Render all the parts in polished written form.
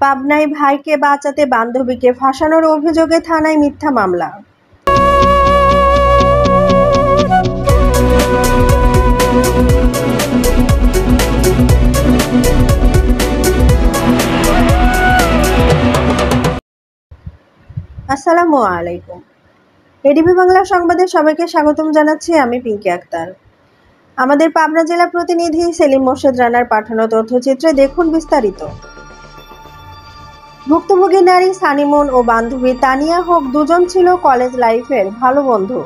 পাবনায় ভাইকে বাঁচাতে বান্ধবীকে ফাঁসানোর অভিযোগে থানায় মিথ্যা মামলা। আসসালামু আলাইকুম। এডিবি বাংলা সংবাদে সবাইকে স্বাগতম জানাচ্ছি আমি পিঙ্কি আক্তার। আমাদের পাবনা জেলা প্রতিনিধি সেলিম মোর্শেদ রানার পাঠানো তথ্যচিত্রে দেখুন বিস্তারিত। ভুক্তভোগী নারী সানিমন ও বান্ধবী তানিয়া হক দুজন ছিল কলেজ লাইফের ভালো বন্ধু।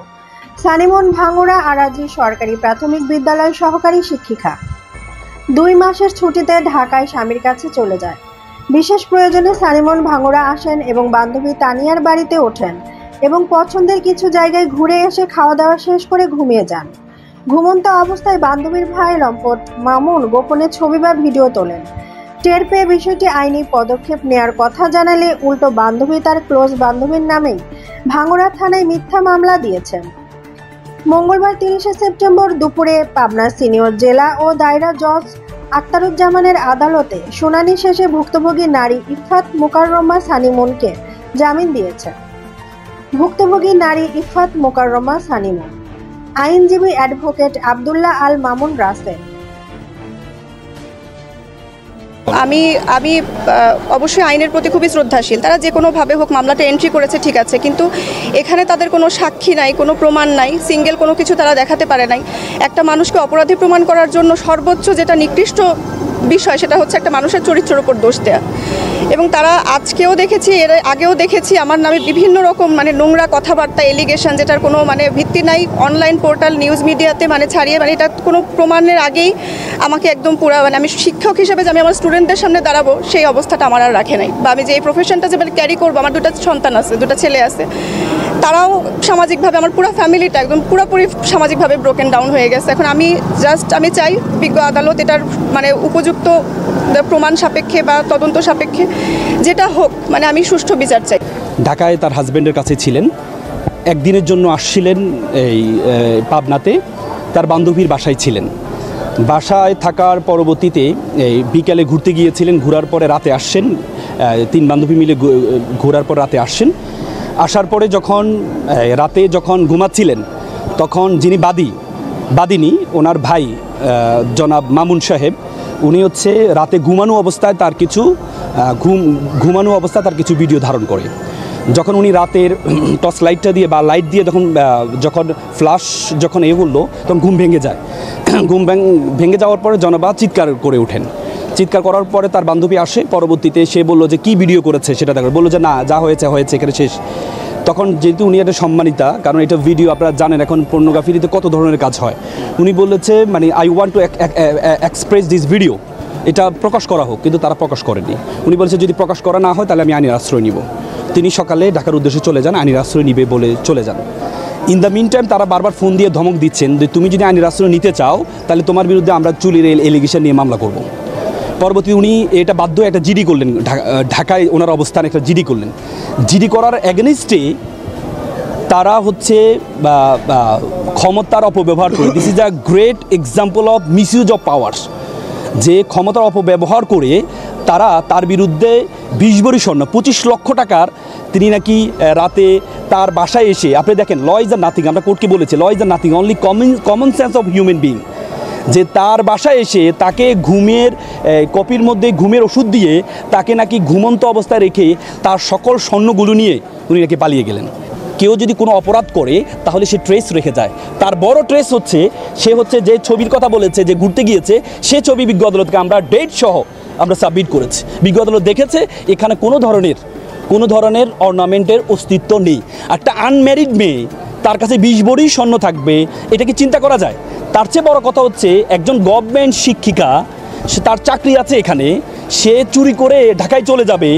সানিমন ভাঙ্গুড়া আরাজি সরকারি প্রাথমিক বিদ্যালয়ের সহকারী শিক্ষিকা। 2 মাসের ছুটিতে ঢাকায় স্বামীর কাছে চলে যায়। বিশেষ প্রয়োজনে সানিমন ভাঙ্গুড়া আসেন এবং বান্ধবী তানিয়ার বাড়িতে ওঠেন এবং পছন্দের কিছু জায়গায় ঘুরে এসে খাওয়া দাওয়া শেষ করে ঘুমিয়ে যান। ঘুমন্ত অবস্থায় বান্ধবীর ভাই লম্পট মামুন গোপনে ছবি বা ভিডিও তোলেন। টের পেয়ে বিষয়টি আইনি পদক্ষেপ নেয়ার কথা জানালে উল্টো বান্ধবী তার ক্লোজ বান্ধবীর নামেই ভাঙ্গুড়া থানায় মিথ্যা মামলা দিয়েছেন। মঙ্গলবার 30শে সেপ্টেম্বর দুপুরে পাবনা সিনিয়র জেলা ও দায়রা জজ আক্তারুজ্জামানের আদালতে শুনানি শেষে ভুক্তভোগী নারী ইফাত মোকাররমা সানিমনকে জামিন দিয়েছেন। ভুক্তভোগী নারী ইফাত মোকাররমা সানিমন, আইনজীবী অ্যাডভোকেট আব্দুল্লাহ আল মামুন রাসেল। আমি অবশ্যই আইনের প্রতি খুবই শ্রদ্ধাশীল। তারা যে কোনোভাবে হোক মামলাটা এন্ট্রি করেছে, ঠিক আছে, কিন্তু এখানে তাদের কোনো সাক্ষী নাই, কোনো প্রমাণ নাই, সিঙ্গেল কোনো কিছু তারা দেখাতে পারে নাই। একটা মানুষকে অপরাধী প্রমাণ করার জন্য সর্বোচ্চ যেটা নিকৃষ্ট বিষয় সেটা হচ্ছে একটা মানুষের চরিত্রের উপর দোষ দেয়া। এবং তারা আজকেও দেখেছি, এর আগেও দেখেছি আমার নামে বিভিন্ন রকম নোংরা কথাবার্তা, এলিগেশন, যেটার কোনো ভিত্তি নাই, অনলাইন পোর্টাল নিউজ মিডিয়াতে ছাড়িয়ে এটা কোনো প্রমাণের আগেই আমাকে একদম পুরা আমি শিক্ষক হিসেবে যে আমি আমার স্টুডেন্টদের সামনে দাঁড়াবো সেই অবস্থাটা আমার আর রাখে নাই, বা আমি যে এই প্রফেশনটা যে ক্যারি করবো, আমার 2টা সন্তান আছে, 2টা ছেলে আছে, তারাও সামাজিকভাবে আমার পুরো ফ্যামিলিটা একদম পুরোপুরি সামাজিকভাবে ব্রোকেন ডাউন হয়ে গেছে। এখন আমি চাই বিজ্ঞ আদালত এটার উপযুক্ত প্রমাণ সাপেক্ষে বা তদন্ত সাপেক্ষে যেটা হোক, আমি সুষ্ঠু বিচার চাই। ঢাকায় তার হাজব্যান্ডের কাছে ছিলেন, একদিনের জন্য আসছিলেন এই পাবনাতে, তার বান্ধবীর বাসায় ছিলেন। বাসায় থাকার পরবর্তীতে এই বিকেলে ঘুরতে গিয়েছিলেন, ঘোরার পরে রাতে আসছেন, 3 বান্ধবী মিলে ঘোরার পর রাতে আসছেন। আসার পরে রাতে যখন ঘুমাচ্ছিলেন তখন যিনি বাদিনী ওনার ভাই জনাব মামুন সাহেব, উনি রাতে ঘুমানো অবস্থায় তার কিছু ভিডিও ধারণ করে। যখন উনি রাতের টর্চ লাইটটা দিয়ে বা লাইট দিয়ে যখন ফ্ল্যাশ করলো তখন ঘুম ভেঙে যায়। ভেঙে যাওয়ার পরে জনাবা চিৎকার করে ওঠেন। চিৎকার করার পরে তার বান্ধবী আসে, পরবর্তীতে সে বললো যে কি ভিডিও করেছে সেটা দেখো, বললো যে না, যা হয়েছে এখানে শেষ। তখন যেহেতু উনি একটা সম্মানিতা, কারণ এটা ভিডিও আপনারা জানেন এখন পর্নোগ্রাফিতে কত ধরনের কাজ হয়, উনি বলেছে I want to express this video, এটা প্রকাশ করা হোক, কিন্তু তারা প্রকাশ করেনি। উনি বলেছে যদি প্রকাশ করা না হয় তাহলে আমি আইনের আশ্রয় নিব। তিনি সকালে ঢাকার উদ্দেশ্যে চলে যান, আইনের আশ্রয় নিবে বলে চলে যান। ইন দ্য মিন টাইম তারা বারবার ফোন দিয়ে ধমক দিচ্ছেন যে তুমি যদি আইনের আশ্রয় নিতে চাও তাহলে তোমার বিরুদ্ধে আমরা চুরির এলিগেশন নিয়ে মামলা করব। পরবর্তী উনি এটা বাধ্য একটা জিডি করলেন, ঢাকায় ওনার অবস্থান একটা জিডি করলেন। জিডি করার এগেনিস্টে তারা ক্ষমতার অপব্যবহার করে, this is a great example of misuse of powers, যে ক্ষমতার অপব্যবহার করে তারা তার বিরুদ্ধে 20 ভরি স্বর্ণ 25 লক্ষ টাকার তিনি নাকি রাতে তার বাসায় এসে, আপনি দেখেন ল ইজ আর নাথিং, আমরা কোর্টকে বলেছি law is are nothing, only common sense of human being, যে তার বাসায় এসে তাকে কপির মধ্যে ঘুমের ওষুধ দিয়ে তাকে নাকি ঘুমন্ত অবস্থায় রেখে তার সকল স্বর্ণগুলো নিয়ে উনি নাকি পালিয়ে গেলেন। কেউ যদি কোনো অপরাধ করে তাহলে সে ট্রেস রেখে যায়। তার বড় ট্রেস সে যে ছবির কথা বলেছে, যে ঘুরতে গিয়েছে, সে ছবি বিজ্ঞ আদালতকে আমরা ডেট সহ আমরা সাবমিট করেছি। বিজ্ঞ আদালত দেখেছে এখানে কোনো ধরনের অর্নামেন্টের অস্তিত্ব নেই। একটা আনম্যারিড মেয়ে, তার কাছে 20 ভরি স্বর্ণ থাকবে, এটা কি চিন্তা করা যায়? তার চেয়ে বড় কথা একজন গভর্নমেন্ট শিক্ষিকা, তার চাকরি আছে এখানে, সে চুরি করে ঢাকায় চলে যাবে।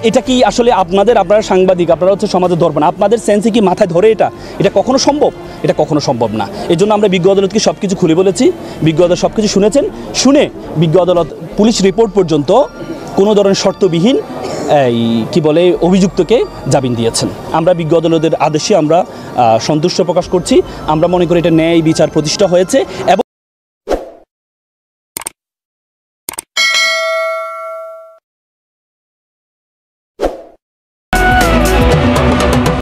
এটা কি আসলে আপনারা সাংবাদিক, আপনারা সমাজের দর্পণ, আপনাদের সেন্সে কি মাথায় ধরে? এটা কখনো সম্ভব? এটা কখনো সম্ভব না। এই জন্য আমরা বিজ্ঞ আদালতকে সব কিছু খুলে বলেছি। বিজ্ঞ আদালত সব কিছু শুনেছেন, শুনে বিজ্ঞ আদালত পুলিশ রিপোর্ট পর্যন্ত কোনো ধরনের শর্তবিহীন অভিযুক্তকে জামিন দিয়েছেন। আমরা বিজ্ঞ আদালতের আদেশে আমরা সন্তুষ্ট প্রকাশ করছি। আমরা মনে করি এটা ন্যায় বিচার প্রতিষ্ঠা হয়েছে এবং